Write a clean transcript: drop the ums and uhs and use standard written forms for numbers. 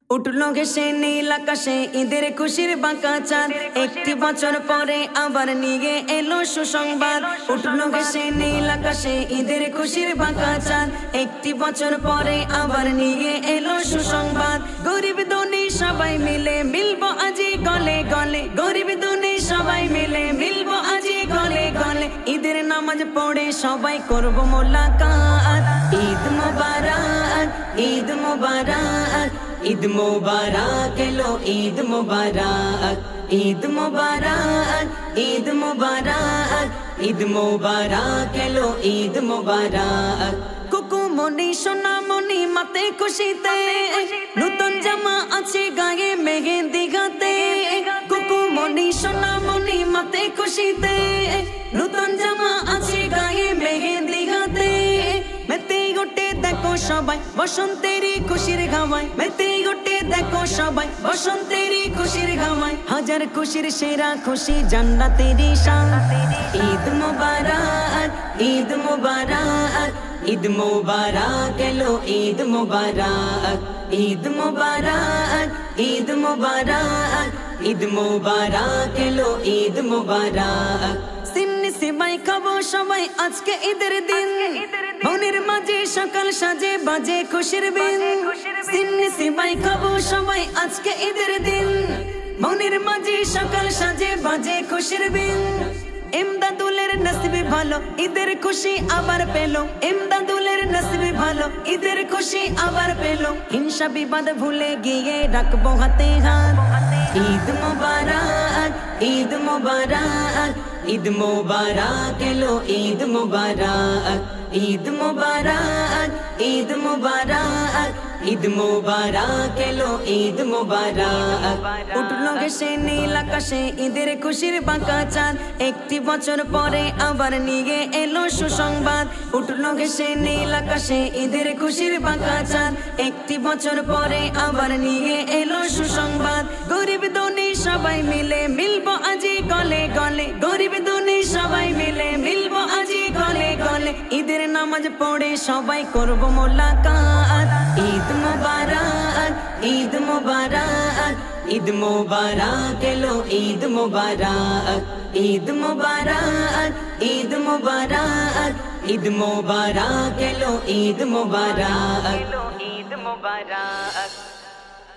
উঠলো ঘেসে নীল আকাশে ঈদের খুশির বাঁকা চাঁদ, একটি বছর পরে আবার নিয়ে এলো সুসংবাদ। উঠলো ঘেসে নীল আকাশে ঈদের খুশির বাঁকা চাঁদ, একটি বছর পরে আবার নিয়ে এলো সুসংবাদ। গরিব ধনী সবাই মিলে মিলবো আজি গলে গলে, গরিব ধনী সবাই মিলে মিলবো আজি গলে গলে। ঈদের নামাজ পড়ে সবাই করবো মোলাকাত। ঈদ মুবারক, ঈদ মুবারক, ঈদ মুবারক এলো ঈদ মুবারক, ঈদ মুবারক, ঈদ মুবারক, ঈদ মুবারক এলো ঈদ মুবারক। কুকুমনি সোনামনি মাতে খুশিতে, নতুন জামা আছে গায়ে মেহেন্দি গাতে। কুকুমনি সোনামনি মাতে খুশিতে, নতুন জামা আছে গায়ে মেহেন্দি গাতে। মেতে গোটে দেখো সবাই বসন্তেরই খুশির গাওয়ায়, মেতে গোটে দেখো সবাই বসন্তেরই খুশির গাওয়ায়। হাজার খুশির সেরা খুশি জান্নাতেরই শান। ঈদ মুবারক, ঈদ মুবারক, ঈদ মুবারক এলো ঈদ মুবারক, ঈদ মুবারক, ঈদ মুবারক, ঈদ মুবারক এলো ঈদ মুবারক। সিন্নি সিমাই খাবো সবাই আজকে ঈদের দিন, মনের মাঝে সকাল সাজে বাজে খুশির বিন। সিন্নি সিমাই খাবো সবাই আজকে ঈদের দিন, মনের মাঝে সকাল সাজে বাজে খুশির বিন। ইমদাদুলের নসিবে ভালো ঈদের খুশি আবার পেলো, ইমদাদুলের নসিবে ভালো ঈদের খুশি আবার পেলো। হিংসা বিবাদ ভুলে গিয়ে রাখবো হাতে হাত। ঈদ মুবারক, ঈদ মুবারক, ঈদ মুবারক এলো ঈদ মুবারক, ঈদ মুবারক, ঈদ মুবারক, ঈদ মুবারক এলো ঈদ মুবারক। উঠলো ঘেসে নীল আকাশে ঈদের খুশির বাঁকা চাঁদ, একটি বছর পরে আবার নিয়ে এলো সুসংবাদ। উঠলো ঘেসে নীল আকাশে ঈদের খুশির বাঁকা চাঁদ, একটি বছর পরে আবার নিয়ে এলো সুসংবাদ। গরিব ধনী সবাই মিলে মিলবো আজি গলে গলে, গরিব ধনী সবাই মিলে মিলবো আজি গলে গলে। ঈদের নামাজ পড়ে সবাই করবো মোলাকাত। ঈদ মুবারক, ঈদ মুবারক, ঈদ মুবারক এলো ঈদ মুবারক, ঈদ মুবারক, ঈদ মুবারক, ঈদ মুবারক এলো ঈদ মুবারক, ঈদ মুবারক।